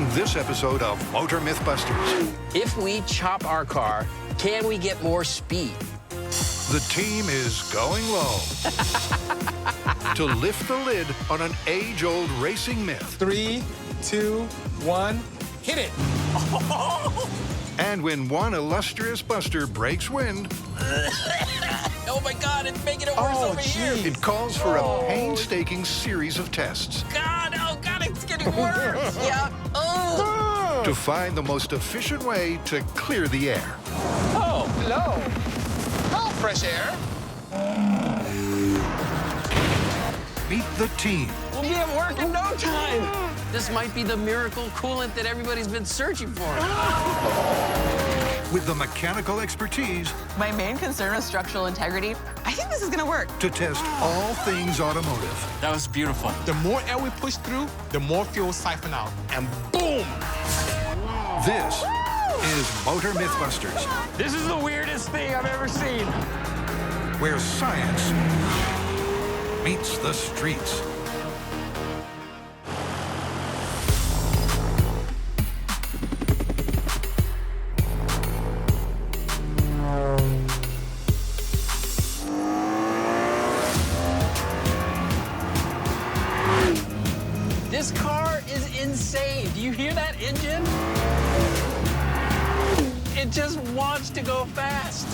on this episode of Motor MythBusters. If we chop our car, can we get more speed? The team is going low to lift the lid on an age-old racing myth. 3, 2, 1, hit it! And when one illustrious buster breaks wind, Oh my God, it's making it worse over here. it calls for a painstaking series of tests Oh God, it's getting worse. Yeah. Oh. to find the most efficient way to clear the air. Oh, hello. Oh, fresh air. Meet the team. We'll be at work in no time. This might be the miracle coolant that everybody's been searching for. With the mechanical expertise My main concern is structural integrity. I think this is gonna work. to test all things automotive. That was beautiful. The more air we push through, the more fuel siphon out. And boom! This is Motor MythBusters, This is the weirdest thing I've ever seen. where science meets the streets. This car is insane. Do you hear that engine? It just wants to go fast.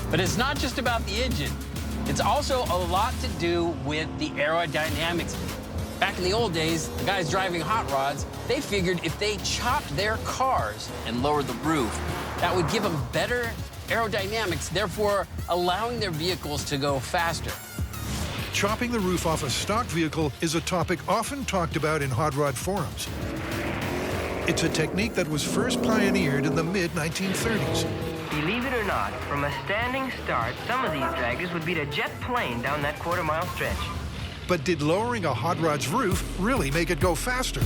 But it's not just about the engine. It's also a lot to do with the aerodynamics. Back in the old days, the guys driving hot rods, they figured if they chopped their cars and lowered the roof, that would give them better aerodynamics, therefore allowing their vehicles to go faster. Chopping the roof off a stock vehicle is a topic often talked about in hot rod forums. It's a technique that was first pioneered in the mid-1930s. Believe it or not, from a standing start, some of these draggers would beat a jet plane down that quarter-mile stretch. But did lowering a hot rod's roof really make it go faster?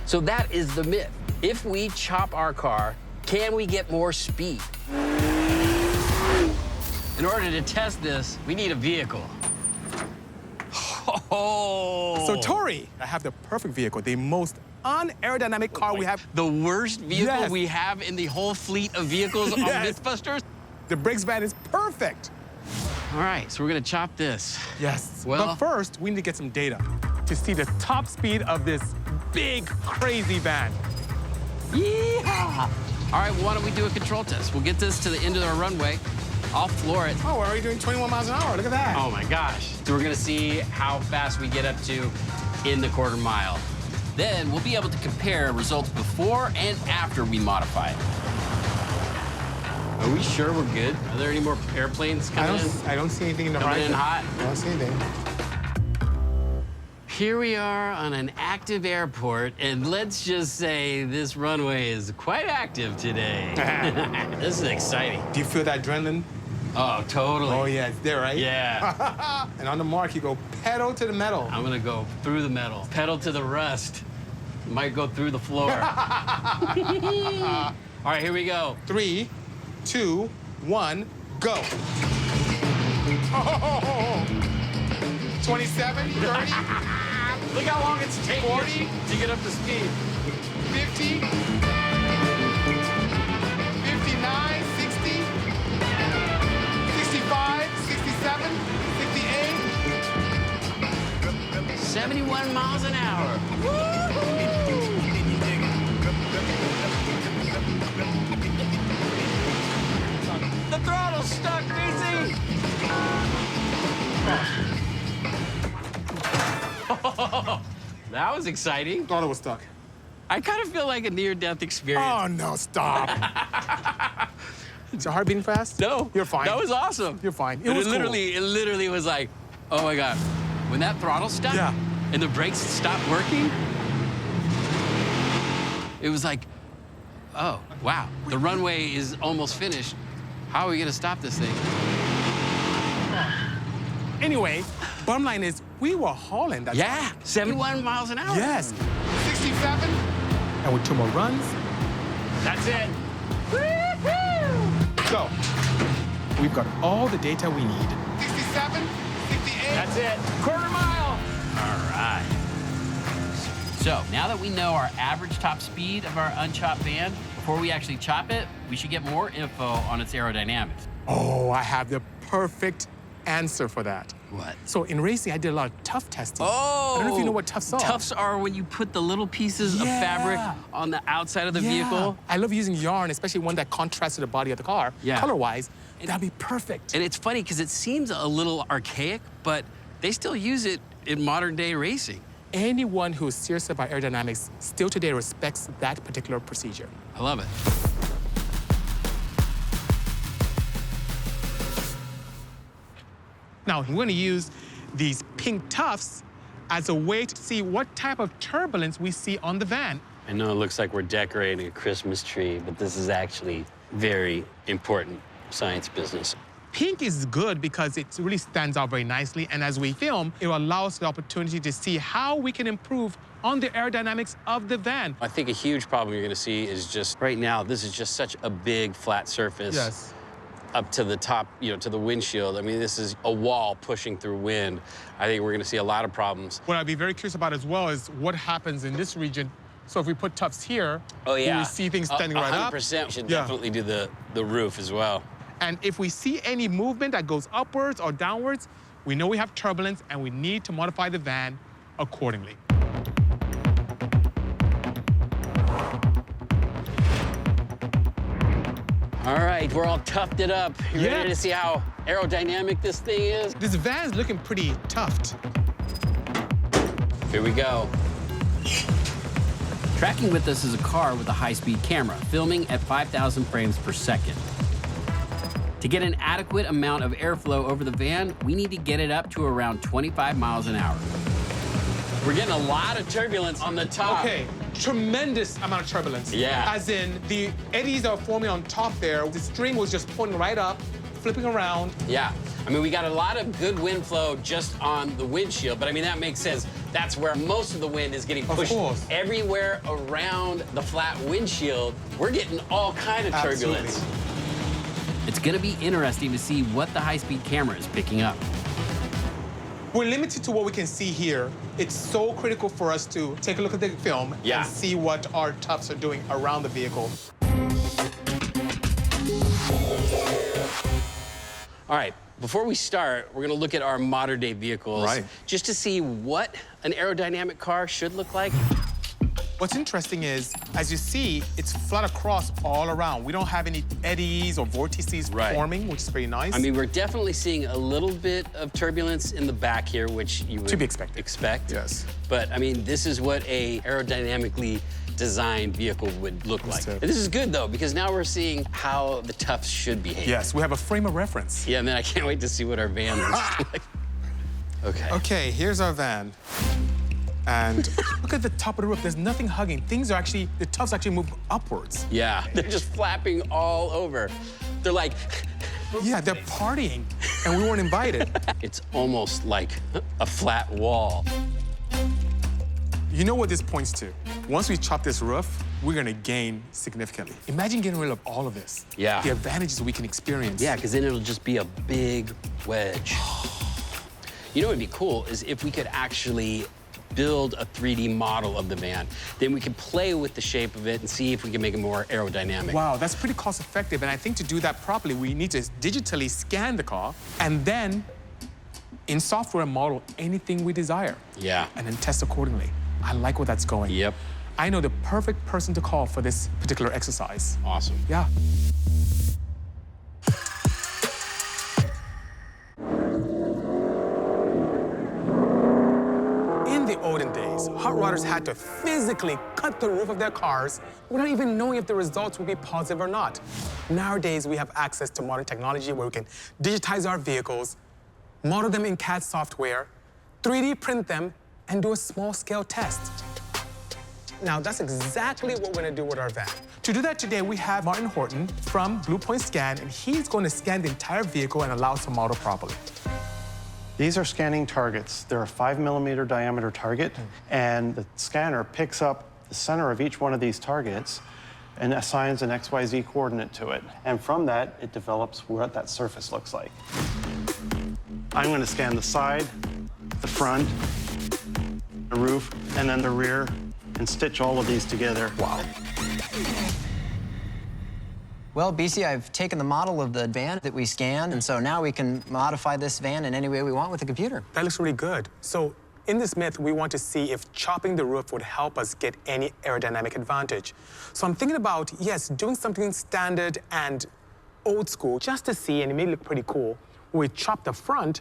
So that is the myth. If we chop our car, can we get more speed? In order to test this, we need a vehicle. Oh! So, Tori, I have the perfect vehicle, the most unaerodynamic car we have. The worst vehicle Yes. we have in the whole fleet of vehicles on Yes. MythBusters? The brakes van is perfect. All right, so we're gonna chop this. Yes. Well- But first, we need to get some data to see the top speed of this big, crazy van. Yeehaw! All right, well, why don't we do a control test? We'll get this to the end of our runway. I'll floor it. Oh, we're already doing 21 miles an hour. Look at that. Oh my gosh. So we're gonna see how fast we get up to in the quarter mile. Then we'll be able to compare results before and after we modify it. Are we sure we're good? Are there any more airplanes coming in? I don't see anything in the Coming in horizon. hot? I don't see anything. Here we are on an active airport, and let's just say this runway is quite active today. This is exciting. Do you feel that adrenaline? Oh, totally. Oh, yeah, it's there, right? Yeah. And on the mark, you go pedal to the metal. I'm gonna go through the metal, pedal to the rust. Might go through the floor. All right, here we go. 3, 2, 1, go. 27, 30, Look how long it's taking 40 to get up to speed. 50, 59, 60, 65, 67, 68. 71 miles an hour. The throttle's stuck, BC. That was exciting. Thought it was stuck. I kind of feel like a near-death experience. Oh, no, stop. Is your heart beating fast? No, You're fine. That was awesome. You're fine. It But was it literally was like, oh my God. When that throttle stuck Yeah. and the brakes stopped working, it was like, oh, wow. The runway is almost finished. How are we gonna stop this thing? Anyway, bottom line is, we were hauling that. Yeah, 71 miles an hour. Yes. 67. And with 2 more runs. That's it. So, we've got all the data we need. 67, 68. That's it. Quarter mile. All right. So now that we know our average top speed of our unchopped van, before we actually chop it, we should get more info on its aerodynamics. Oh, I have the perfect answer for that. What? So in racing, I did a lot of tuff testing. Oh! I don't know if you know what tuffs are. Tuffs are when you put the little pieces of fabric on the outside of the vehicle. I love using yarn, especially one that contrasts to the body of the car, color-wise. That'd be perfect. And it's funny because it seems a little archaic, but they still use it in modern-day racing. Anyone who is serious about aerodynamics still today respects that particular procedure. I love it. Now, we're going to use these pink tufts as a way to see what type of turbulence we see on the van. I know it looks like we're decorating a Christmas tree, but this is actually very important science business. Pink is good because it really stands out very nicely, and as we film, it will allow us the opportunity to see how we can improve on the aerodynamics of the van. I think a huge problem you're going to see is just right now, this is just such a big flat surface. Yes. Up to the top, to the windshield. I mean, this is a wall pushing through wind. I think we're going to see a lot of problems. What I'd be very curious about as well is what happens in this region. So if we put tufts here, will we see things standing right up? 100%. We should definitely do the roof as well. And if we see any movement that goes upwards or downwards, we know we have turbulence and we need to modify the van accordingly. All right, we're all toughed it up. You ready to see how aerodynamic this thing is? This van's looking pretty toughed. Here we go. Tracking with us is a car with a high-speed camera, filming at 5,000 frames per second. To get an adequate amount of airflow over the van, we need to get it up to around 25 miles an hour. We're getting a lot of turbulence on the top. Okay, tremendous amount of turbulence. Yeah. As in, the eddies that are forming on top there, the string was just pointing right up, flipping around. Yeah. I mean, we got a lot of good wind flow just on the windshield, but I mean, that makes sense. That's where most of the wind is getting pushed. Of course. Everywhere around the flat windshield, we're getting all kind of turbulence. Absolutely. It's gonna be interesting to see what the high-speed camera is picking up. We're limited to what we can see here. It's so critical for us to take a look at the film and see what our tufts are doing around the vehicle. All right, before we start, we're gonna look at our modern-day vehicles just to see what an aerodynamic car should look like. What's interesting is, as you see, it's flat across all around. We don't have any eddies or vortices forming, which is very nice. I mean, we're definitely seeing a little bit of turbulence in the back here, which you would expect. Yes. But, I mean, this is what a aerodynamically designed vehicle would look like. And this is good, though, because now we're seeing how the tufts should behave. Yes, we have a frame of reference. Yeah, and then I can't wait to see what our van looks like. Okay. Okay, here's our van. And look at the top of the roof. There's nothing hugging. Things are actually, the tufts actually move upwards. Yeah, they're just flapping all over. They're like... Yeah, they're partying, and we weren't invited. It's almost like a flat wall. You know what this points to? Once we chop this roof, we're gonna gain significantly. Imagine getting rid of all of this. Yeah. The advantages we can experience. Yeah, because then it'll just be a big wedge. You know what would be cool is if we could actually build a 3D model of the van. Then we can play with the shape of it and see if we can make it more aerodynamic. Wow, that's pretty cost effective. And I think to do that properly, we need to digitally scan the car and then in software model anything we desire. Yeah. And then test accordingly. I like where that's going. Yep. I know the perfect person to call for this particular exercise. Awesome. Yeah. In the olden days, hot rodders had to physically cut the roof of their cars without even knowing if the results would be positive or not. Nowadays, we have access to modern technology where we can digitize our vehicles, model them in CAD software, 3D print them, and do a small-scale test. Now, that's exactly what we're gonna do with our van. To do that today, we have Martin Horton from Blue Point Scan, and he's going to scan the entire vehicle and allow us to model properly. These are scanning targets. They're a 5mm diameter target, and the scanner picks up the center of each one of these targets and assigns an XYZ coordinate to it. And from that, it develops what that surface looks like. I'm gonna scan the side, the front, the roof, and then the rear and stitch all of these together. Wow. Well, BC, I've taken the model of the van that we scanned, and so now we can modify this van in any way we want with the computer. That looks really good. So in this myth, we want to see if chopping the roof would help us get any aerodynamic advantage. So I'm thinking about, yes, doing something standard and old school just to see, and it may look pretty cool. We chop the front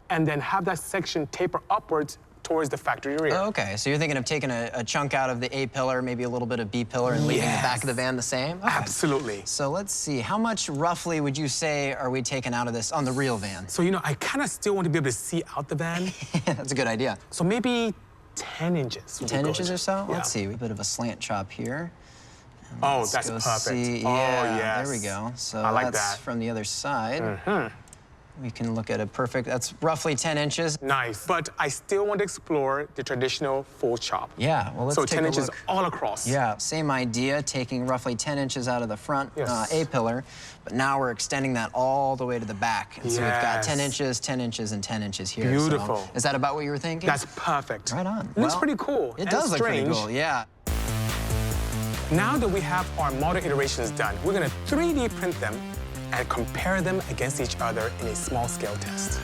and then have that section taper upwards towards the factory rear. Oh, okay, so you're thinking of taking a chunk out of the A pillar, maybe a little bit of B pillar, and leaving the back of the van the same? Okay. Absolutely. So let's see, how much roughly would you say are we taking out of this on the real van? So, you know, I kind of still want to be able to see out the van. That's a good idea. So maybe 10 inches. 10 inches or so? Yeah. Let's see, a bit of a slant chop here. Oh, Let's that's go perfect. see. Oh, Yeah, yes. there we go. So I like that's that. from the other side. We can look at a perfect, that's roughly 10 inches. Nice. But I still want to explore the traditional full chop. Yeah, well, let's So take 10 a inches look. all across. Yeah, same idea, taking roughly 10 inches out of the front Yes. A-pillar, but now we're extending that all the way to the back. And so we've got 10 Yes. inches, 10 inches, and 10 inches here. Beautiful. So is that about what you were thinking? That's perfect. right on. It looks Well, pretty cool. It and does look pretty strange. cool, yeah. Now that we have our model iterations done, we're going to 3D print them and compare them against each other in a small scale test.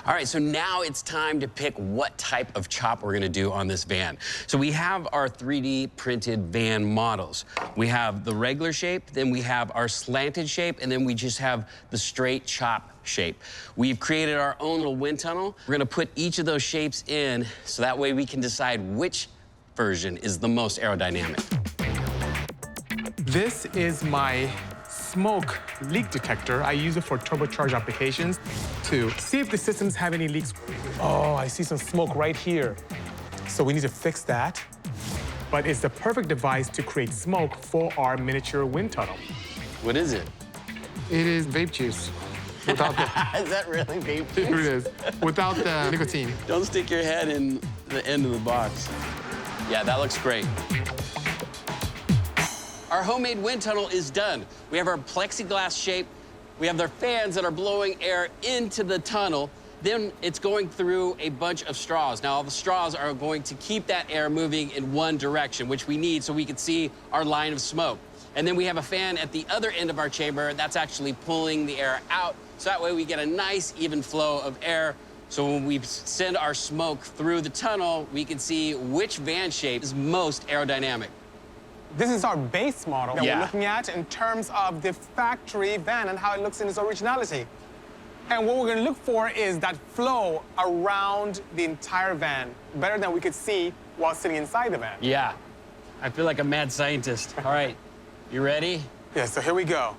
All right, so now it's time to pick what type of chop we're gonna do on this van. So we have our 3D printed van models. We have the regular shape, then we have our slanted shape, and then we just have the straight chop shape. We've created our own little wind tunnel. We're gonna put each of those shapes in so that way we can decide which version is the most aerodynamic. This is my smoke leak detector. I use it for turbocharged applications to see if the systems have any leaks. Oh, I see some smoke right here. So we need to fix that. But it's the perfect device to create smoke for our miniature wind tunnel. What is it? It is vape juice. Without the, Is that really vape here it juice? is. Without the nicotine. Don't stick your head in the end of the box. Yeah, that looks great. Our homemade wind tunnel is done. We have our plexiglass shape. We have their fans that are blowing air into the tunnel. Then it's going through a bunch of straws. Now, all the straws are going to keep that air moving in one direction, which we need so we can see our line of smoke. And then we have a fan at the other end of our chamber that's actually pulling the air out. So that way we get a nice, even flow of air. So when we send our smoke through the tunnel, we can see which van shape is most aerodynamic. This is our base model that Yeah. we're looking at in terms of the factory van and how it looks in its originality. And what we're going to look for is that flow around the entire van, better than we could see while sitting inside the van. Yeah, I feel like a mad scientist. All right, you ready? Yeah, so here we go.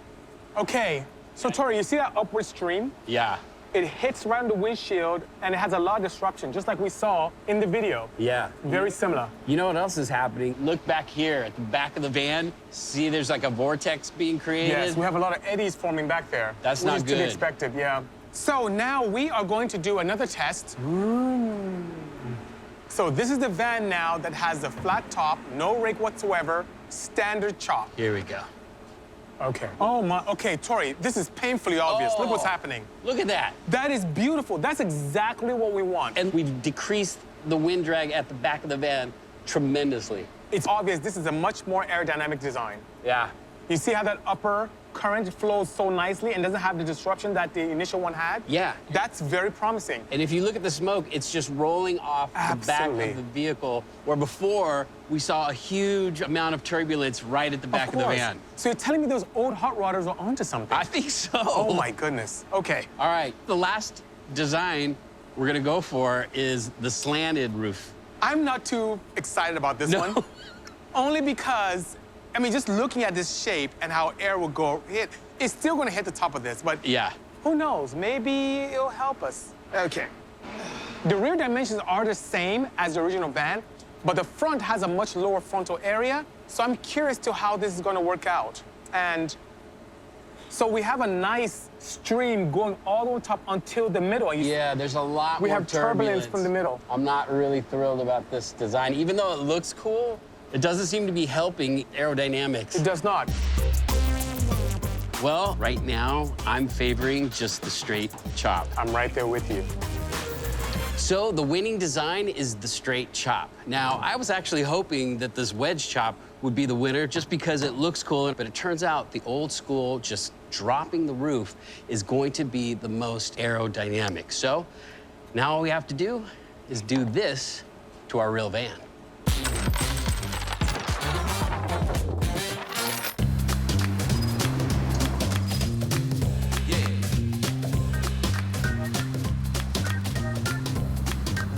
Okay, so Tori, you see that upward stream? Yeah. It hits right on the windshield, and it has a lot of disruption, just like we saw in the video. Yeah. Very similar. You know what else is happening? Look back here at the back of the van. See, there's like a vortex being created. Yes, we have a lot of eddies forming back there. That's which not is to be good. expected, yeah. So now we are going to do another test. So this is the van now that has the flat top, no rake whatsoever, standard chop. Here we go. Okay. Oh my, okay, Tori, this is painfully obvious. Look what's Oh. happening. Look at that. That is beautiful. That's exactly what we want. And we've decreased the wind drag at the back of the van tremendously. It's obvious this is a much more aerodynamic design. Yeah. You see how that upper current flows so nicely and doesn't have the disruption that the initial one had? Yeah. That's very promising. And if you look at the smoke, it's just rolling off the back Absolutely. of the vehicle, where before we saw a huge amount of turbulence right at the back of the course. van. So you're telling me those old hot rodders were onto something? I think so. Oh my goodness. Okay. All right, the last design we're gonna go for is the slanted roof. I'm not too excited about this No. one. Only because, I mean, just looking at this shape and how air will go hit, it's still gonna hit the top of this, but Yeah. who knows? Maybe it'll help us. Okay. The rear dimensions are the same as the original van, but the front has a much lower frontal area, so I'm curious to how this is gonna work out. And so we have a nice stream going all the way top until the middle. And you Yeah, there's a lot We more have turbulence from the middle. I'm not really thrilled about this design. Even though it looks cool, it doesn't seem to be helping aerodynamics. It does not. Well, right now, I'm favoring just the straight chop. I'm right there with you. So the winning design is the straight chop. Now, I was actually hoping that this wedge chop would be the winner just because it looks cool, but it turns out the old school, just dropping the roof, is going to be the most aerodynamic. So now all we have to do is do this to our real van.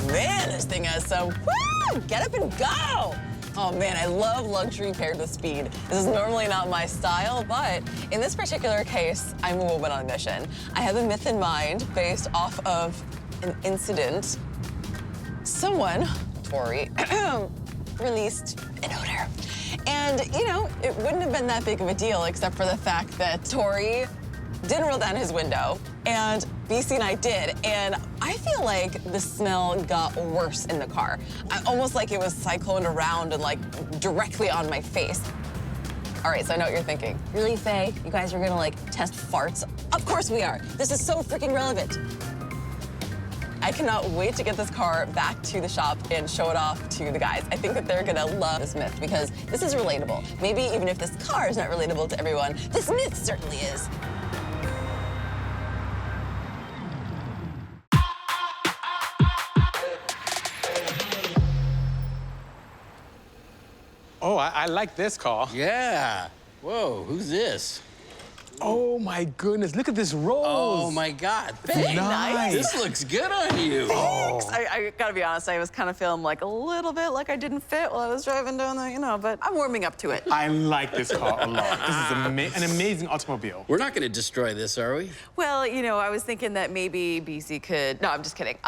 Man, this thing has some, woo, get up and go. Oh man, I love luxury paired with speed. This is normally not my style, but in this particular case, I'm a woman on a mission. I have a myth in mind based off of an incident. Someone, Tori, released an odor. And, you know, it wouldn't have been that big of a deal except for the fact that Tori didn't roll down his window, and BC and I did, and I feel like the smell got worse in the car. Almost like it was cycloned around and like directly on my face. All right, so I know what you're thinking. Really, Faye? You guys are gonna like test farts? Of course we are. This is so freaking relevant. I cannot wait to get this car back to the shop and show it off to the guys. I think that they're gonna love this myth because this is relatable. Maybe even if this car is not relatable to everyone, this myth certainly is. Oh, I like this car. Yeah. Whoa, who's this? Oh my goodness, look at this rose. Oh my God. Faye, Nice. this looks good on you. Oh. I gotta be honest, I was kind of feeling like a little bit like I didn't fit while I was driving down the, you know, but I'm warming up to it. I like this car a lot. This is an amazing automobile. We're not gonna destroy this, are we? Well, you know, I was thinking that maybe BC could, no, I'm just kidding.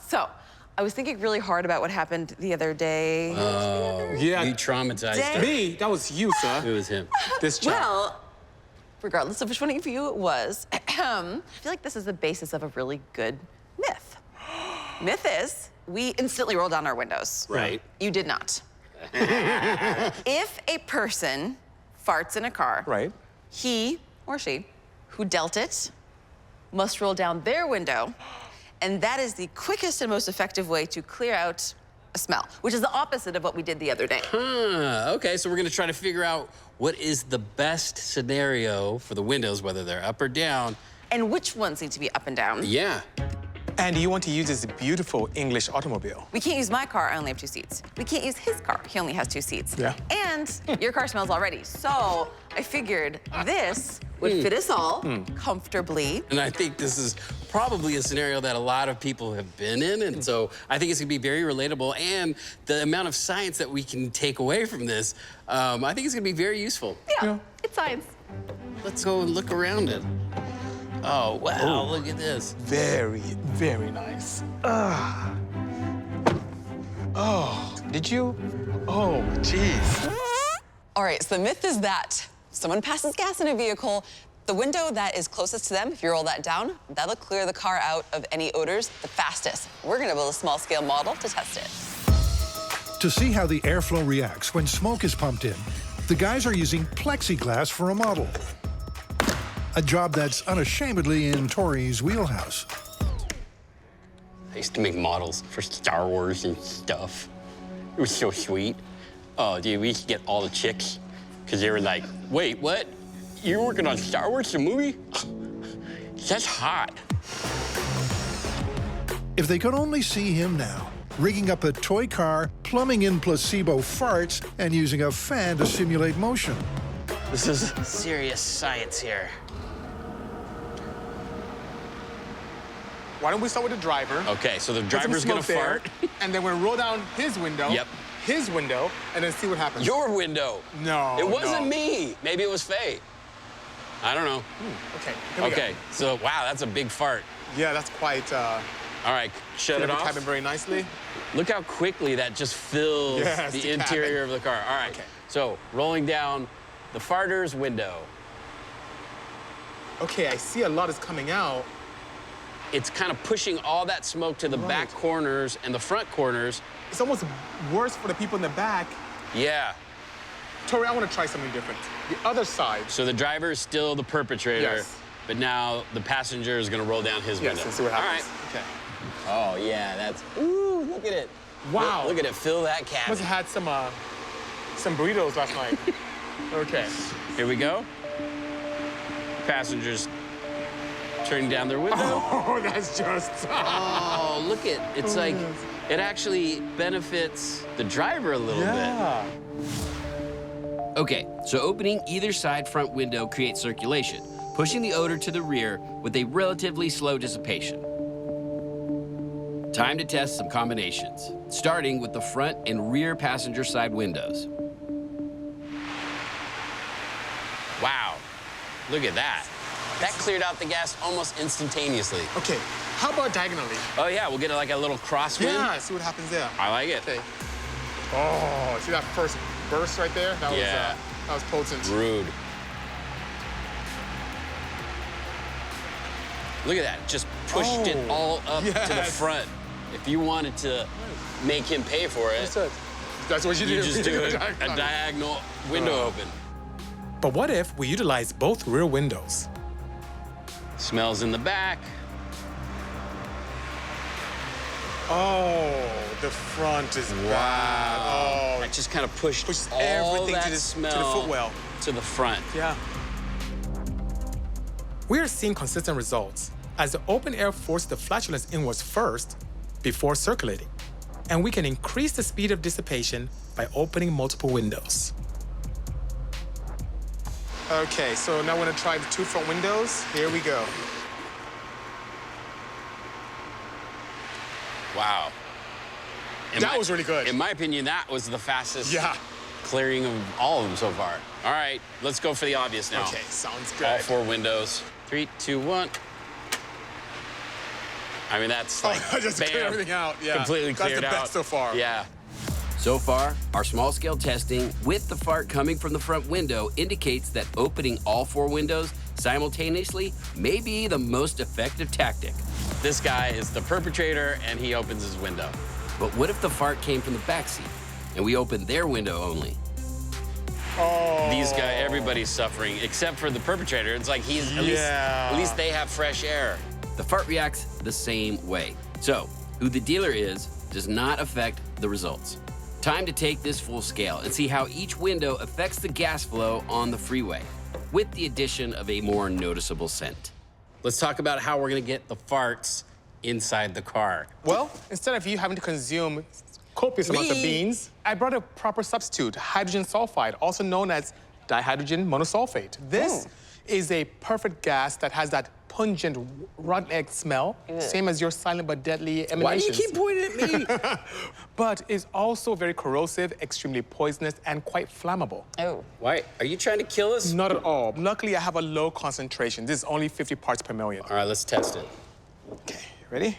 So, I was thinking really hard about what happened the other day. Yeah. You traumatized her. Me? That was you, sir. It was him. This chap. Well, regardless of which one of you it was, I feel like this is the basis of a really good myth. Myth is, we instantly roll down our windows. Right. You did not. If a person farts in a car, Right. he or she who dealt it must roll down their window, and that is the quickest and most effective way to clear out a smell, which is the opposite of what we did the other day. Okay, so we're gonna try to figure out what is the best scenario for the windows, whether they're up or down. And which ones need to be up and down? Yeah. And you want to use this beautiful English automobile. We can't use my car, I only have 2 seats. We can't use his car, he only has 2 seats. Yeah. And your car smells already. So I figured this would fit us all comfortably. And I think this is probably a scenario that a lot of people have been in, and so I think it's gonna be very relatable, and the amount of science that we can take away from this, I think it's gonna be very useful. Yeah, it's science. Let's go and look around it. Oh, wow, look at this. Very, very nice. Oh, did you? Oh, jeez. All right, so the myth is that someone passes gas in a vehicle, the window that is closest to them, if you roll that down, that'll clear the car out of any odors the fastest. We're gonna build a small-scale model to test it. To see how the airflow reacts when smoke is pumped in, the guys are using plexiglass for a model. A job that's unashamedly in Tori's wheelhouse. I used to make models for Star Wars and stuff. It was so sweet. Oh, dude, we used to get all the chicks because they were like, wait, what? You're working on Star Wars, the movie? That's hot. If they could only see him now, rigging up a toy car, plumbing in placebo farts, and using a fan to simulate motion. This is serious science here. Why don't we start with the driver? Okay, so the Put some driver's gonna smoke there, fart. and then we'll roll down his window. Yep. His window, and then see what happens. Your window. No, It wasn't no. me. Maybe it was Faye. I don't know. Okay, here we go. Okay, so wow, that's a big fart. Yeah, that's quite, All right, shut fit it the off. cabin very nicely. Look how quickly that just fills Yes, the the interior cabin. of the car. All right, Okay. so rolling down the farter's window. Okay, I see a lot is coming out. It's kind of pushing all that smoke to the back corners and the front corners. It's almost worse for the people in the back. Yeah, Tori, I want to try something different. The other side. so the driver is still the perpetrator, Yes. but now the passenger is gonna roll down his Yes, window. and see what All happens. right, Okay. Oh, yeah, that's... Ooh, look at it. Wow. Look at it, fill that cabin. Must have had some burritos last night. Okay. Here we go. Passengers turning down their window. Oh, that's just... Oh, look at it's like it actually benefits the driver a little yeah. bit. Okay, so opening either side front window creates circulation, pushing the odor to the rear with a relatively slow dissipation. Time to test some combinations, starting with the front and rear passenger side windows. Wow, look at that. That cleared out the gas almost instantaneously. Okay, how about diagonally? Oh yeah, we'll get like a little crosswind. Yeah, see what happens there. I like it. Okay. Oh, see that first burst right there? That was potent. Rude. Look at that, just pushed it all up to the front. If you wanted to make him pay for it, That's what you do. you just do a diagonal window open. But what if we utilize both rear windows? Smells in the back. Oh, the front is bad. Oh, That just kind of pushed all everything that to the smell footwell. to the front. Yeah. We are seeing consistent results as the open air forces the flatulence inwards first before circulating. And we can increase the speed of dissipation by opening multiple windows. Okay, so now we're gonna try the two front windows. Here we go. Wow. That was really good. In my opinion, that was the fastest Yeah. clearing of all of them so far. All right, let's go for the obvious now. Okay, sounds good. All four windows. 3, 2, 1. I mean, that's like, just bam, clear everything out. Yeah, completely cleared out. That's the best so far. Yeah. So far, our small-scale testing with the fart coming from the front window indicates that opening all four windows simultaneously may be the most effective tactic. This guy is the perpetrator, and he opens his window. But what if the fart came from the back seat, and we opened their window only? Oh. These guys, everybody's suffering, except for the perpetrator. It's like he's, at least they have fresh air. The fart reacts the same way. So, who the dealer is does not affect the results. Time to take this full scale and see how each window affects the gas flow on the freeway, with the addition of a more noticeable scent. Let's talk about how we're gonna get the farts inside the car. Well, instead of you having to consume copious amounts of beans, I brought a proper substitute, hydrogen sulfide, also known as dihydrogen monosulfate. This is a perfect gas that has that pungent rotten egg smell, same as your silent but deadly emanations. Why do you keep pointing at me? But is also very corrosive, extremely poisonous, and quite flammable. Oh. Why? Are you trying to kill us? Not at all. Luckily, I have a low concentration. This is only 50 parts per million. All right, let's test it. Okay, ready?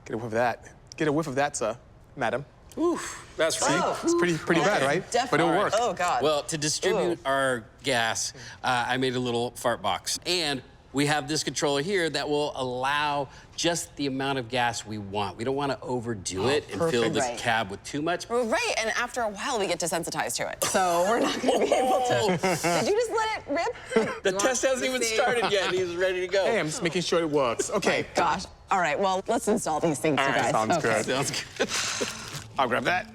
Get a whiff of that. Get a whiff of that, sir, madam. Oof, that's right. It's pretty bad, right? Definitely. But it'll work. Oh, God. Well, to distribute our gas, I made a little fart box. And we have this controller here that will allow just the amount of gas we want. We don't want to overdo it and fill the Right. cab with too much. Well, right, and after a while, we get desensitized to it. So we're not going to be able to. Did you just let it rip? The test hasn't even started yet, and he's ready to go. Hey, I'm just making sure it works. Okay. Gosh. All right, well, let's install these things, All you right, guys. sounds Okay. good. Sounds good. I'll grab that.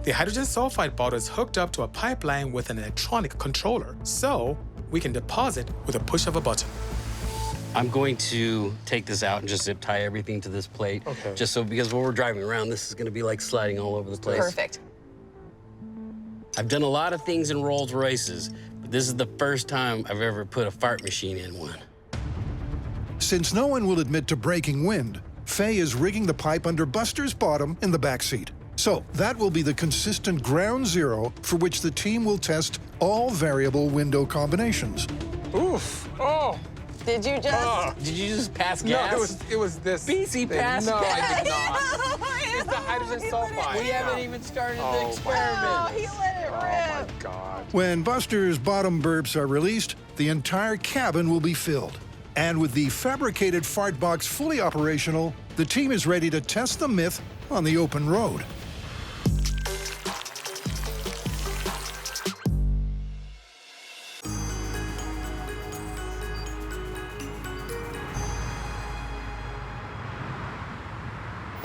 The hydrogen sulfide bottle is hooked up to a pipeline with an electronic controller, so we can deposit with a push of a button. I'm going to take this out and just zip tie everything to this plate. Okay. Just so, because when we're driving around, this is going to be like sliding all over the place. Perfect. I've done a lot of things in Rolls Royces, but this is the first time I've ever put a fart machine in one. Since no one will admit to breaking wind, Faye is rigging the pipe under Buster's bottom in the back seat. So that will be the consistent ground zero for which the team will test all variable window combinations. Oof. Oh. Did you just? Did you just pass gas? No, it was this. BC thing. passed No, gas. I did not. It's the hydrogen sulfide. We haven't even started the Oh, experiment. he let it Oh, my rip. God. When Buster's bottom burps are released, the entire cabin will be filled. And with the fabricated fart box fully operational, the team is ready to test the myth on the open road.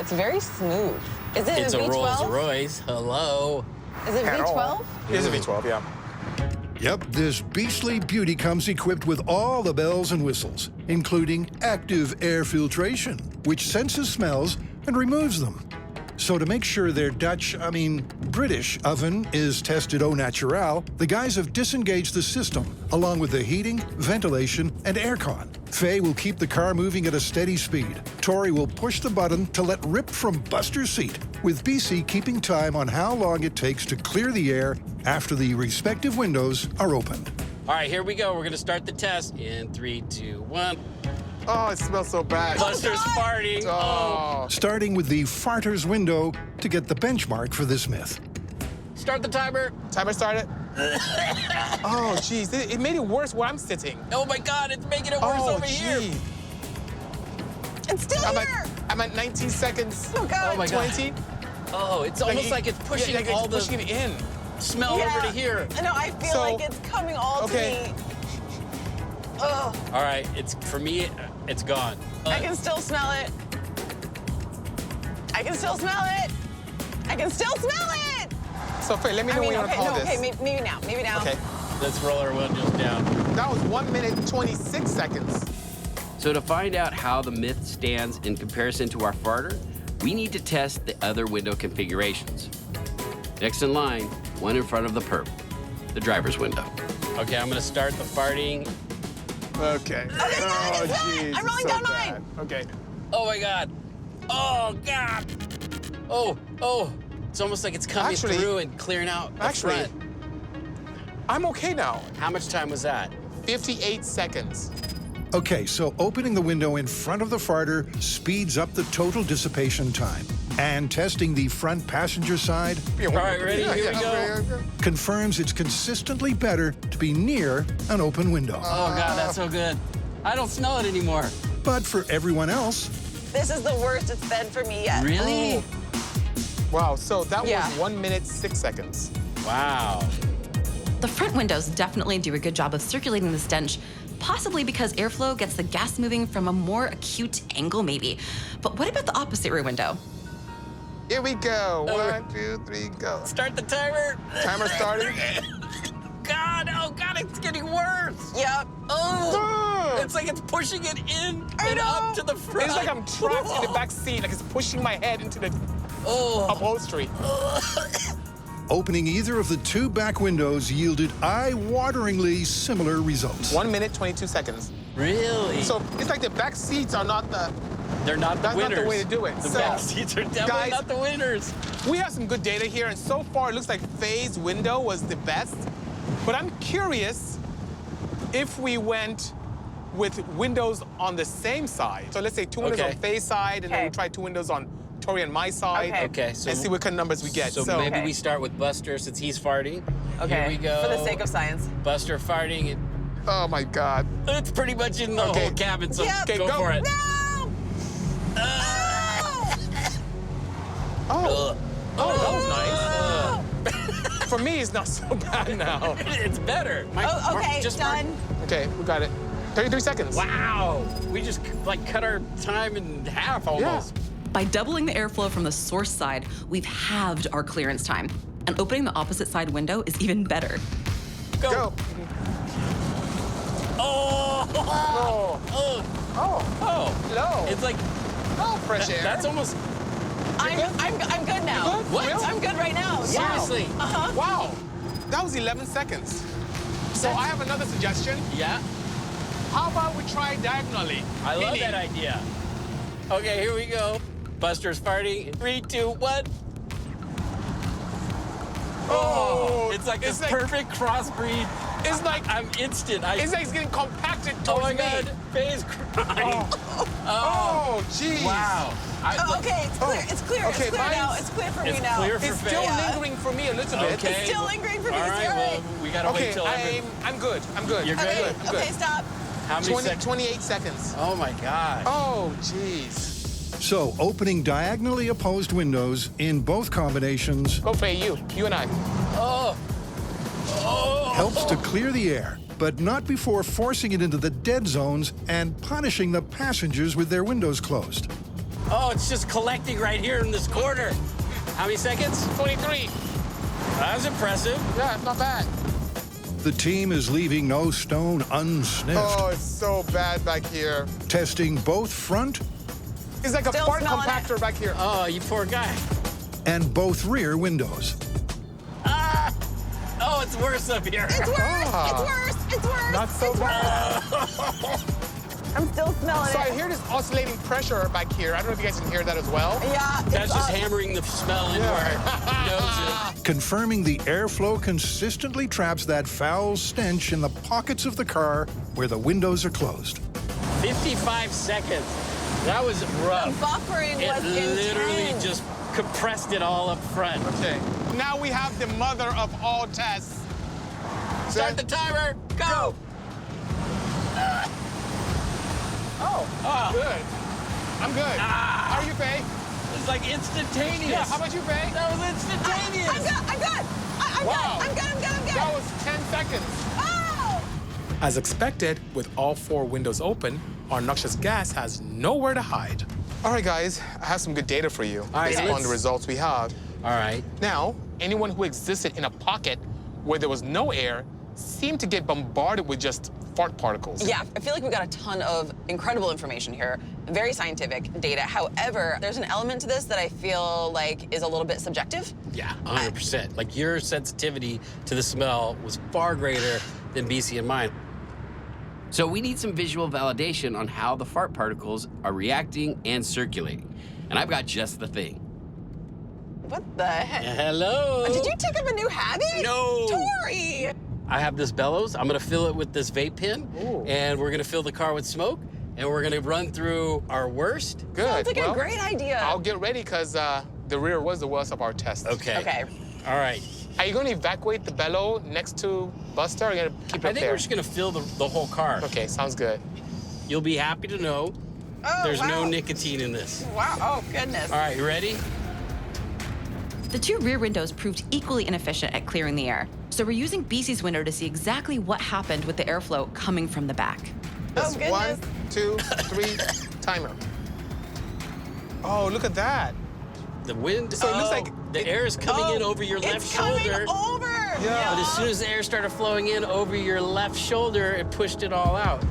It's very smooth. Is it It's a a V12? Rolls Royce. Hello. Is it V12? It is a V12, yeah. Yep, this beastly beauty comes equipped with all the bells and whistles, including active air filtration, which senses smells and removes them. So to make sure their British oven is tested au naturel, the guys have disengaged the system, along with the heating, ventilation, and aircon. Faye will keep the car moving at a steady speed. Tori will push the button to let rip from Buster's seat, with BC keeping time on how long it takes to clear the air after the respective windows are opened. All right, here we go. We're gonna start the test in 3, 2, 1. Oh, it smells so bad. Buster's farting. Oh. Starting with the farter's window to get the benchmark for this myth. Start the timer. Timer started. Oh, jeez. It made it worse where I'm sitting. Oh my God, it's making it worse over here. It's still here. I'm at 19 seconds. Oh, God. Oh, my God. 20. Oh, it's almost like it's pushing like all it's pushing the it in. smell over to here. No, I feel So- like it's coming all to me. Ugh. All right, for me, it's gone. I can still smell it. I can still smell it. I can still smell it. So, Faye, let me know when you want to call this. Okay, maybe now. Maybe now. Okay. Let's roll our windows down. That was 1 minute, 26 seconds. So to find out how the myth stands in comparison to our farter, we need to test the other window configurations. Next in line, one in front of the perp, the driver's window. Okay, I'm gonna start the farting. Okay. Oh, jeez. I'm rolling so down bad. mine. Okay. Oh my God. Oh God. Oh. It's almost like it's coming Actually- through and clearing out the front. I'm okay now. How much time was that? 58 seconds. Okay, so opening the window in front of the farter speeds up the total dissipation time. And testing the front passenger side All right, ready? Here we go. confirms it's consistently better to be near an open window. Oh God, that's so good. I don't smell it anymore. But for everyone else, This is the worst it's been for me yet. Really? Wow, so that Yeah. was 1 minute, 6 seconds. Wow. The front windows definitely do a good job of circulating the stench, possibly because airflow gets the gas moving from a more acute angle, maybe. But what about the opposite rear window? Here we go. Oh. 1, 2, 3, go. Start the timer. Timer started. Oh God, it's getting worse. Yep. Oh, it's like it's pushing it in and up to the front. It's like I'm trapped in the back seat, like it's pushing my head into the upholstery. opening either of the two back windows yielded eye-wateringly similar results. 1 minute, 22 seconds. Really? So it's like the back seats are not the. They're not the That's winners. not the way to do it. The So, back seats are definitely guys- not the winners. We have some good data here, and so far it looks like Faye's window was the best. But I'm curious if we went with windows on the same side. So let's say two windows Okay. on Faye's side, and then we Okay. try two windows on Tori and my side. Okay, so and see what kind of numbers we get. So maybe we start with Buster since he's farting. Okay. Here we go. For the sake of science. Buster farting. Oh my God. It's pretty much in the Okay. whole cabin, so Yep. Okay, go go. for it. No! Oh. Oh, that was nice. For me, it's not so bad now. It's better. Oh, okay, done. Okay, we got it. 33 seconds. Wow. We just like cut our time in half almost. By doubling the airflow from the source side, we've halved our clearance time. And opening the opposite side window is even better. Go. Oh. Oh. Oh. Oh. No. It's like Oh, fresh air. that's almost I'm good now. good? What? I'm good right now. Yeah. seriously. Wow. That was 11 seconds. So I have another suggestion. Yeah. How about we try diagonally? I love Meaning- that idea. Okay, here we go. Buster's farting. 3, 2, 1. Oh. It's like this like, perfect crossbreed. It's like I'm instant. it's like it's getting compacted towards Oh my me. God, Faye's crying. Oh, geez. Wow. Oh, okay, it's clear. It's clear. Okay, it's clear now. mine's- It's clear for It's me now. clear for It's Faye. still Yeah. lingering for me a little bit. Okay. It's still lingering for me. All It's right, all well, right. we gotta Okay, wait till I'm good. I'm good. You're Okay, good. I'm good. okay, stop. How many 20, seconds? 28 seconds. Oh my God. Oh, jeez. So opening diagonally opposed windows in both combinations Go Faye, you and I. Oh. Oh. helps to clear the air, but not before forcing it into the dead zones and punishing the passengers with their windows closed. Oh, it's just collecting right here in this corner. How many seconds? 23. That was impressive. Yeah, not bad. The team is leaving no stone unsniffed, Oh, it's so bad back here. testing both front It's like a Still fart smelling it. compactor back here. Oh, you poor guy. and both rear windows. Oh, it's worse up here. It's worse. It's worse. It's worse. Not so bad. I'm still smelling So it. I hear this oscillating pressure back here. I don't know if you guys can hear that as well. Yeah. That's it's just up. hammering the smell into our noses. Confirming the airflow consistently traps that foul stench in the pockets of the car where the windows are closed. 55 seconds. That was rough. Buffering It was literally intense. just compressed it all up front. Okay. Now we have the mother of all tests. Start the timer. Go. Oh, good. I'm good. How are you, Faye? It's like instantaneous. Yeah, how about you, Faye? That was instantaneous. I'm good. I'm good. I'm Wow. good. I'm good. I'm good. I'm good. That was 10 seconds. Oh! As expected, with all 4 windows open, our noxious gas has nowhere to hide. All right, guys, I have some good data for you right, based on let's- the results we have. All right. Now, anyone who existed in a pocket where there was no air seemed to get bombarded with just fart particles. Yeah, I feel like we got a ton of incredible information here, very scientific data. However, there's an element to this that I feel like is a little bit subjective. Yeah, 100%. Like your sensitivity to the smell was far greater than BC and mine. So we need some visual validation on how the fart particles are reacting and circulating. And I've got just the thing. What the heck? Hello. Did you take up a new habit? No. Tori! I have this bellows. I'm gonna fill it with this vape pen, and we're gonna fill the car with smoke, and we're gonna run through our worst. Good. Sounds like Well, a great idea. I'll get ready because the rear was the worst of our test. Okay. Okay. All right. Are you going to evacuate the bellow next to Buster, or are you going to keep it I up think there? we're just gonna fill the whole car. Okay, sounds good. You'll be happy to know there's no nicotine in this. Wow. Oh, goodness. All right, you ready? The 2 rear windows proved equally inefficient at clearing the air. So we're using BC's window to see exactly what happened with the airflow coming from the back. Oh, goodness. 1, 2, 3, timer. Oh, look at that. The wind. So it looks like the air is coming in over your left it's shoulder. coming over. Yeah. But as soon as the air started flowing in over your left shoulder, it pushed it all out.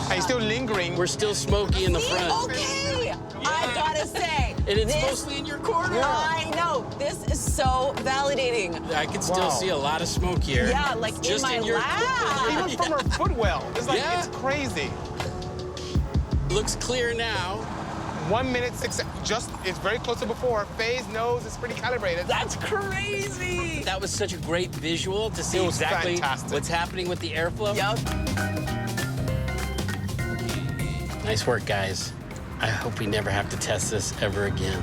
Are you still lingering? We're still smoky in the front. Okay. I gotta say. And it's this- mostly in your corner. I know. This is so validating. I can still see a lot of smoke here. Yeah, like in just my your lab. Even from our footwell. It's like, Yeah. it's crazy. Looks clear now. 1 minute, 6 seconds. It's very close to before. Faye's nose is pretty calibrated. That's crazy. That was such a great visual to see It was exactly fantastic. what's happening with the airflow. Yup. Nice work, guys. I hope we never have to test this ever again.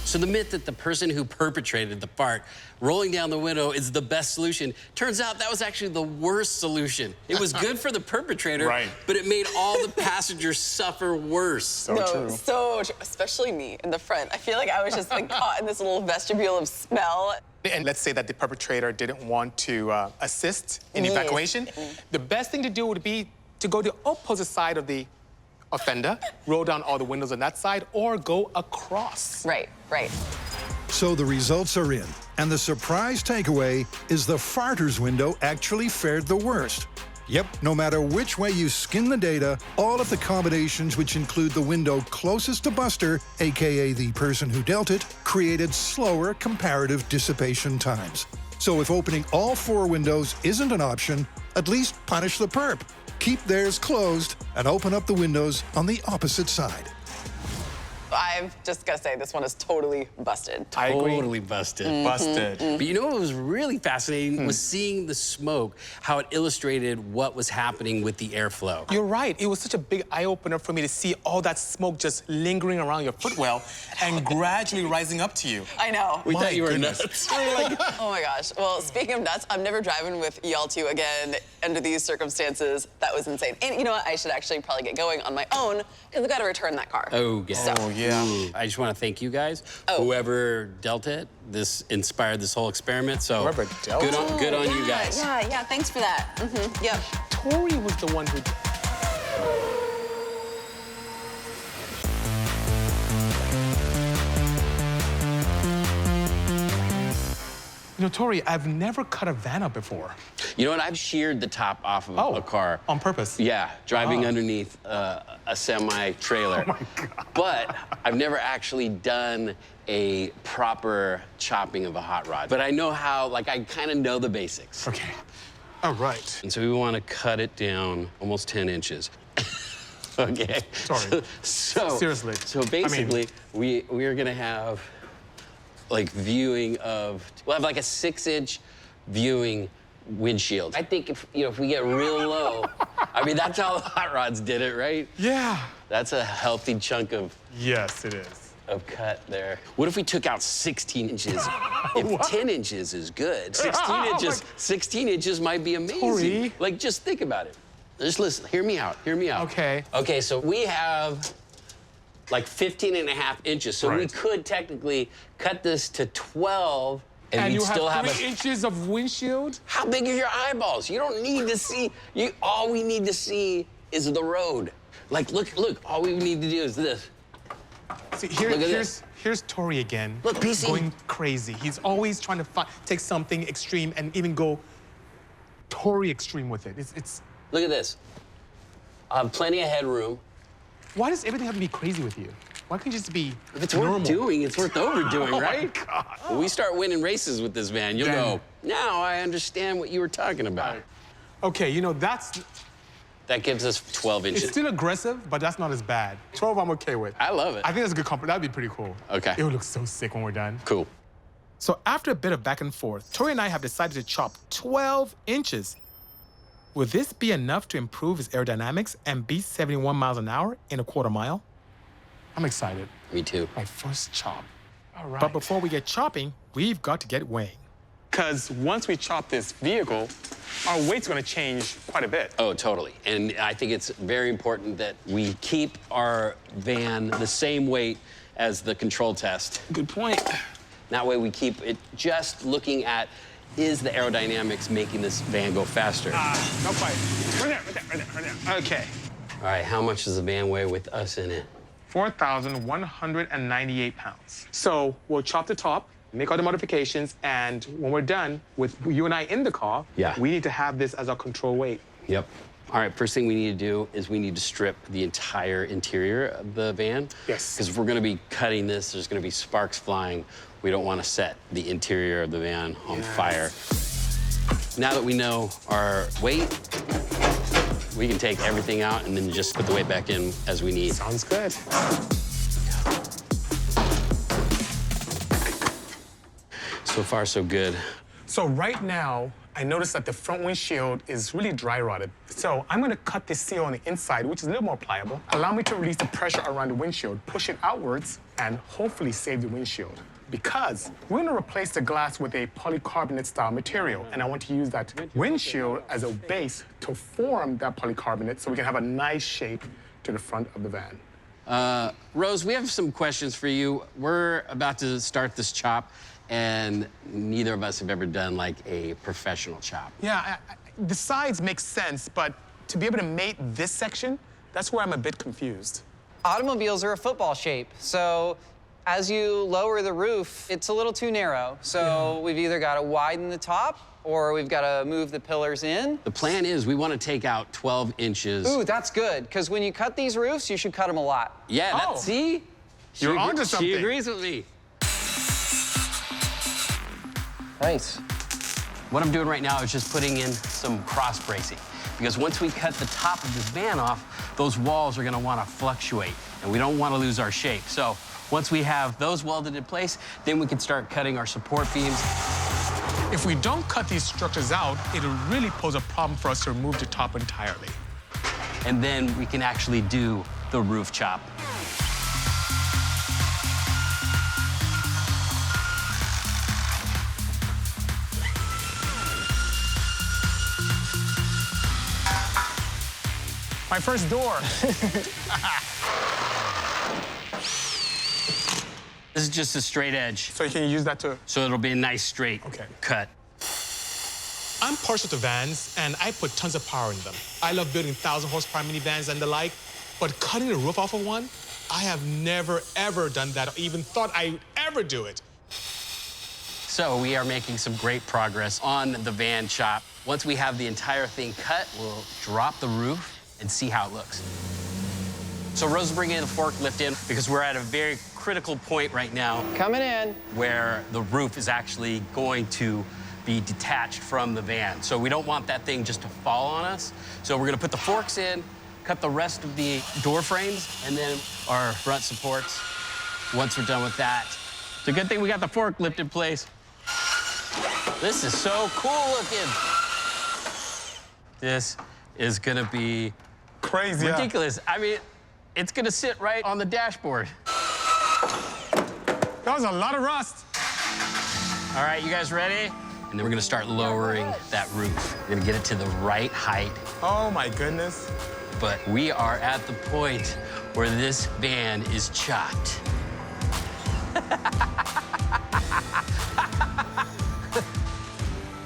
So the myth that the person who perpetrated the fart rolling down the window is the best solution, turns out that was actually the worst solution. It was good for the perpetrator, Right. but it made all the passengers suffer worse. So No, true. so true. Especially me in the front. I feel like I was just like caught in this little vestibule of smell. And let's say that the perpetrator didn't want to assist in Yes. evacuation. The best thing to do would be to go to the opposite side of the offender, roll down all the windows on that side, or go across. Right, right. So the results are in, and the surprise takeaway is the farter's window actually fared the worst. Yep, no matter which way you skin the data, all of the combinations which include the window closest to Buster, aka the person who dealt it, created slower comparative dissipation times. So if opening all 4 windows isn't an option, at least punish the perp. Keep theirs closed and open up the windows on the opposite side. I've just gotta say, this one is totally busted. I agree. Totally busted. Busted. But you know what was really fascinating was seeing the smoke, how it illustrated what was happening with the airflow. You're right. It was such a big eye-opener for me to see all that smoke just lingering around your footwell and gradually rising up to you. I know. We My thought you were goodness. nuts. Oh my gosh. Well, speaking of nuts, I'm never driving with y'all two again under these circumstances. That was insane. And you know what? I should actually probably get going on my own because I've got to return that car. Oh, yeah. Oh, yeah. I just want to thank you guys. Whoever dealt it, this inspired this whole experiment. So Whoever dealt good on you guys. Yeah, thanks for that. Yep. Tori was the one who... You know, Tori, I've never cut a van up before. You know what? I've sheared the top off of a car. On purpose? Yeah, driving underneath a semi-trailer. Oh, my God. But I've never actually done a proper chopping of a hot rod. But I know how, like, I kind of know the basics. Okay. All right. And so we want to cut it down almost 10 inches. Okay. Sorry. So Seriously. So basically, we are going to have, like, viewing of, we'll have like a 6-inch viewing windshield. I think if we get real low, I mean, that's how the hot rods did it, right? Yeah. That's a healthy chunk of Yes, it is. cut there. What if we took out 16 inches? If 10 inches is good, 16 inches might be amazing. Tori. Like, just think about it. Just listen, hear me out. Okay. Okay, so we have like 15.5 inches. So we could technically cut this to 12 and we'd you still have have 3 inches of windshield? How big are your eyeballs? You don't need to see. All we need to see is the road. Like, look, all we need to do is this. See, Look at this. here's Tori again. Look, PC. Going crazy. He's always trying to take something extreme and even go Tori extreme with it. It's Look at this. I have plenty of headroom. Why does everything have to be crazy with you? Why can't you just be If it's normal? worth doing, it's worth overdoing, Oh, right? my God. When we start winning races with this van, you'll go, now I understand what you were talking about. Okay, you know, That gives us 12 inches. it's still aggressive, but that's not as bad. 12 I'm okay with. I love it. I think that's a good compliment. That'd be pretty cool. Okay. It would look so sick when we're done. Cool. So after a bit of back and forth, Tori and I have decided to chop 12 inches. Will this be enough to improve his aerodynamics and beat 71 miles an hour in a quarter mile? I'm excited. Me too. My first chop. All right. But before we get chopping, we've got to get weighing. Because once we chop this vehicle, our weight's going to change quite a bit. Oh, totally. And I think it's very important that we keep our van the same weight as the control test. Good point. That way we keep it just looking at, is the aerodynamics making this van go faster? Not quite. Right there. Okay. All right, how much does the van weigh with us in it? 4,198 pounds. So we'll chop the top, make all the modifications, and when we're done with you and I in the car, we need to have this as our control weight. Yep. All right, first thing we need to do is we need to strip the entire interior of the van. Yes. Because if we're going to be cutting this, there's going to be sparks flying. We don't want to set the interior of the van on fire. Now that we know our weight, we can take everything out and then just put the weight back in as we need. Sounds good. So far, so good. So right now, I noticed that the front windshield is really dry rotted. So I'm gonna cut this seal on the inside, which is a little more pliable. Allow me to release the pressure around the windshield, push it outwards, and hopefully save the windshield. Because we're gonna replace the glass with a polycarbonate style material, and I want to use that windshield as a base to form that polycarbonate so we can have a nice shape to the front of the van. Rose, we have some questions for you. We're about to start this chop, and neither of us have ever done like a professional chop. Yeah, the sides make sense, but to be able to mate this section, that's where I'm a bit confused. Automobiles are a football shape, so as you lower the roof, it's a little too narrow. So we've either got to widen the top or we've got to move the pillars in. The plan is we want to take out 12 inches. Ooh, that's good, because when you cut these roofs, you should cut them a lot. Yeah, see? You're onto something. She agrees with me. Nice. What I'm doing right now is just putting in some cross bracing, because once we cut the top of this van off, those walls are going to want to fluctuate, and we don't want to lose our shape. So once we have those welded in place, then we can start cutting our support beams. If we don't cut these structures out, it'll really pose a problem for us to remove the top entirely. And then we can actually do the roof chop. My first door. This is just a straight edge. So you can use that to... So it'll be a nice straight cut. I'm partial to vans, and I put tons of power in them. I love building 1,000-horsepower minivans and the like, but cutting the roof off of one, I have never, ever done that, or even thought I'd ever do it. So we are making some great progress on the van chop. Once we have the entire thing cut, we'll drop the roof and see how it looks. So Rose is bringing the forklift in because we're at a very critical point right now. Coming in. Where the roof is actually going to be detached from the van. So we don't want that thing just to fall on us. So we're gonna put the forks in, cut the rest of the door frames, and then our front supports once we're done with that. It's a good thing we got the forklift in place. This is so cool looking. This is gonna be crazy, ridiculous. I mean, it's gonna sit right on the dashboard. That was a lot of rust. All right, you guys ready? And then we're gonna start lowering that roof. We're gonna get it to the right height. Oh my goodness. But we are at the point where this van is chopped.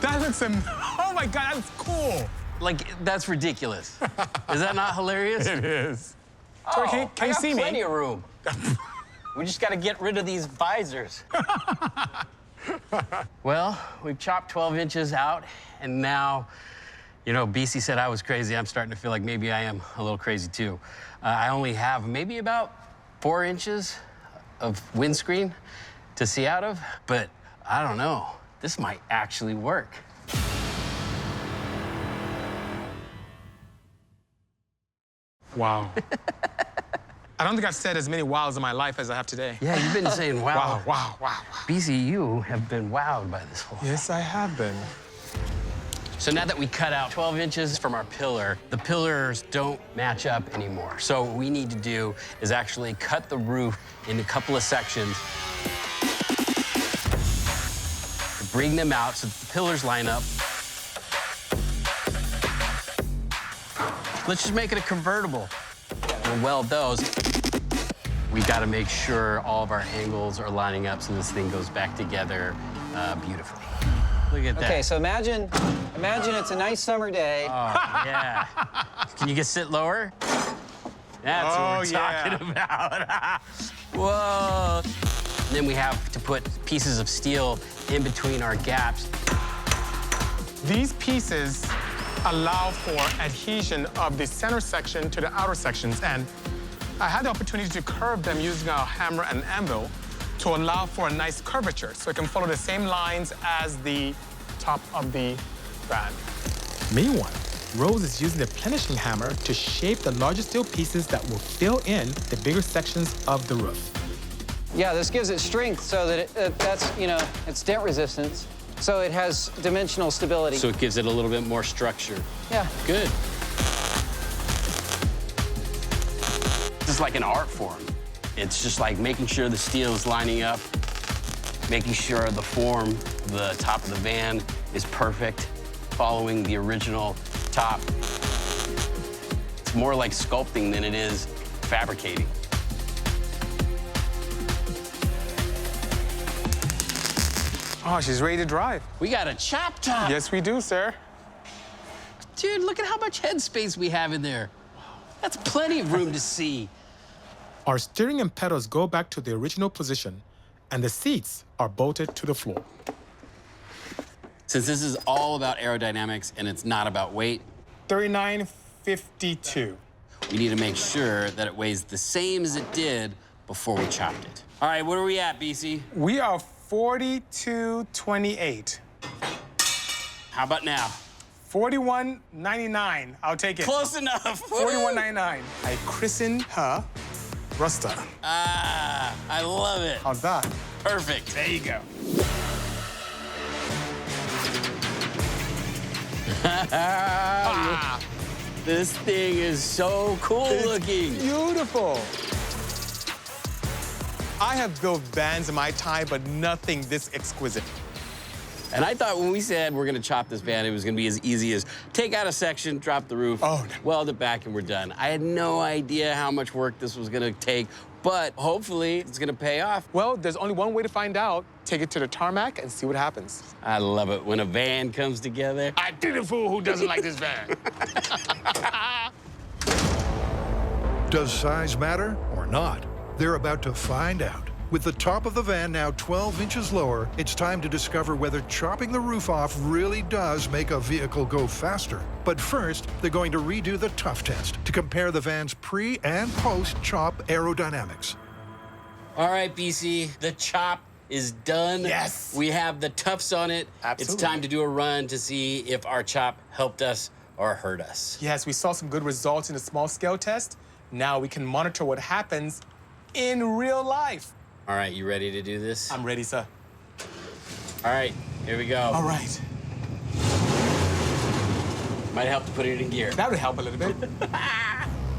That looks, oh my God, that's cool. Like, that's ridiculous. Is that not hilarious? It is. Oh, Tori, can you see me? Plenty of room. We just gotta get rid of these visors. Well, we've chopped 12 inches out, and now, you know, BC said I was crazy. I'm starting to feel like maybe I am a little crazy too. I only have maybe about 4 inches of windscreen to see out of, but I don't know. This might actually work. Wow. I don't think I've said as many wows in my life as I have today. Yeah, you've been saying wow. Wow. BC, you have been wowed by this whole thing. Yes, I have been. So now that we cut out 12 inches from our pillar, the pillars don't match up anymore. So what we need to do is actually cut the roof into a couple of sections, bring them out so that the pillars line up. Let's just make it a convertible. We'll weld those. We gotta make sure all of our angles are lining up so this thing goes back together beautifully. Look at that. Okay, so imagine it's a nice summer day. Oh, yeah. Can you just sit lower? That's what we're talking about. Whoa. And then we have to put pieces of steel in between our gaps. These pieces allow for adhesion of the center section to the outer sections, and I had the opportunity to curve them using a hammer and anvil to allow for a nice curvature, so it can follow the same lines as the top of the van. Meanwhile, Rose is using the plenishing hammer to shape the larger steel pieces that will fill in the bigger sections of the roof. Yeah, this gives it strength so that it's dent resistance, so it has dimensional stability. So it gives it a little bit more structure. Yeah. Good. This is like an art form. It's just like making sure the steel is lining up, making sure the form, the top of the van is perfect, following the original top. It's more like sculpting than it is fabricating. Oh, she's ready to drive. We got a chop top. Yes, we do, sir. Dude, look at how much headspace we have in there. That's plenty of room to see. Our steering and pedals go back to the original position, and the seats are bolted to the floor. Since this is all about aerodynamics and it's not about weight, 39.52. we need to make sure that it weighs the same as it did before we chopped it. All right, what are we at, BC? We are 42.28. How about now? 41.99. I'll take it. Close enough. 41.99. I christened her Rusta. Ah, I love it. How's that? Perfect. There you go. This thing is so cool looking. Beautiful. I have built vans in my time, but nothing this exquisite. And I thought when we said we're gonna chop this van, it was gonna be as easy as take out a section, drop the roof, Oh, no. weld it back, and we're done. I had no idea how much work this was gonna take, but hopefully it's gonna pay off. Well, there's only one way to find out. Take it to the tarmac and see what happens. I love it when a van comes together. I did it, fool who doesn't like this van. Does size matter or not? They're about to find out. With the top of the van now 12 inches lower, it's time to discover whether chopping the roof off really does make a vehicle go faster. But first, they're going to redo the tough test to compare the van's pre- and post-chop aerodynamics. All right, BC, the chop is done. Yes. We have the tufts on it. Absolutely. It's time to do a run to see if our chop helped us or hurt us. Yes, we saw some good results in the small-scale test. Now we can monitor what happens in real life. All right, you ready to do this? I'm ready, sir. All right, here we go. All right. Might help to put it in gear. That would help a little bit.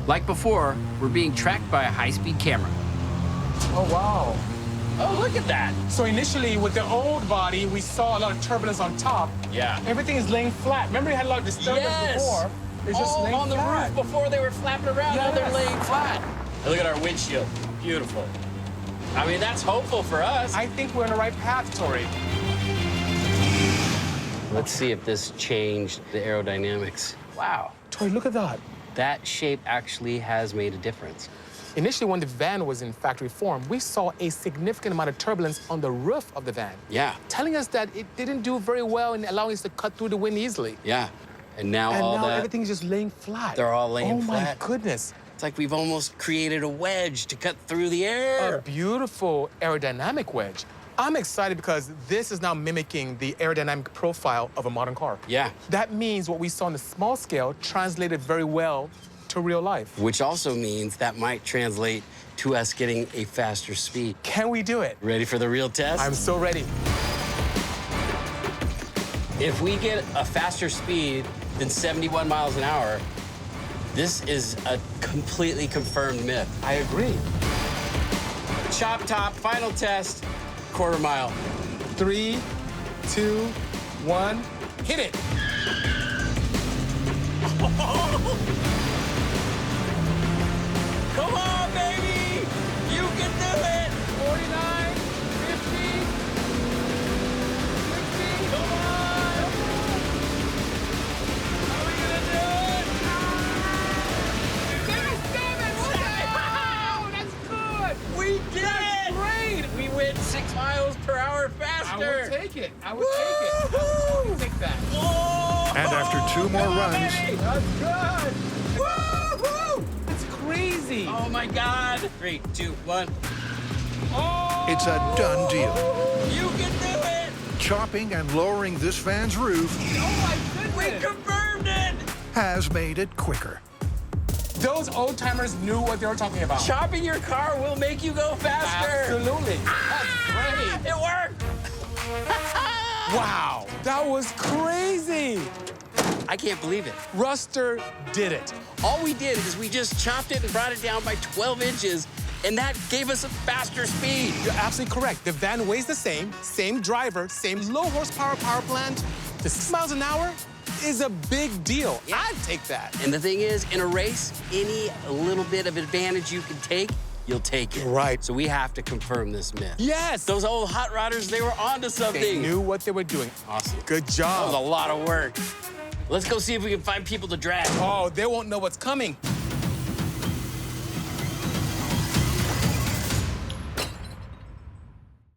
Like before, we're being tracked by a high-speed camera. Oh, wow. Oh, look at that. So initially, with the old body, we saw a lot of turbulence on top. Yeah. Everything is laying flat. Remember, you had a lot of disturbance before. It's just laying on the flat. roof before they were flapping around. Now they're Yes. laying flat. And look at our windshield. Beautiful. I mean, that's hopeful for us. I think we're on the right path, Tori. Let's see if this changed the aerodynamics. Wow. Tori, look at that. That shape actually has made a difference. Initially, when the van was in factory form, we saw a significant amount of turbulence on the roof of the van. Yeah. Telling us that it didn't do very well in allowing us to cut through the wind easily. Yeah. And now And all now that, everything's just laying flat. They're all laying Oh, flat. my goodness. It's like we've almost created a wedge to cut through the air. A beautiful aerodynamic wedge. I'm excited because this is now mimicking the aerodynamic profile of a modern car. Yeah. That means what we saw on the small scale translated very well to real life. Which also means that might translate to us getting a faster speed. Can we do it? Ready for the real test? I'm so ready. If we get a faster speed than 71 miles an hour, this is a completely confirmed myth. I agree. Chop top, final test, quarter mile. 3, 2, 1, hit it. Come on, baby! You can do it! 49, 50, 60. Come on! How are we gonna do it? 37, wow, that's good. We did it! Great. We went 6 miles per hour I faster. would take it. I would take it. I would totally take that. Whoa! And after 2 more runs, That's good. Woo-hoo! That's crazy. Oh my God! 3, 2, 1. Oh. it's a done deal. You can do it! Chopping and lowering this van's roof Oh my We goodness. confirmed it! has made it quicker. Those old timers knew what they were talking about. Chopping your car will make you go faster. Absolutely. That's great. It worked! Wow. That was crazy. I can't believe it. Ruster did it. All we did is we just chopped it and brought it down by 12 inches, and that gave us a faster speed. You're absolutely correct. The van weighs the same driver, same low horsepower power plant. The 6 miles an hour is a big deal. Yeah. I'd take that. And the thing is, in a race, any little bit of advantage you can take, you'll take it. Right. So we have to confirm this myth. Yes. Those old hot rodders, they were onto something. They knew what they were doing. Awesome. Good That was job. a lot of work. Let's go see if we can find people to drag. Oh, they won't know what's coming.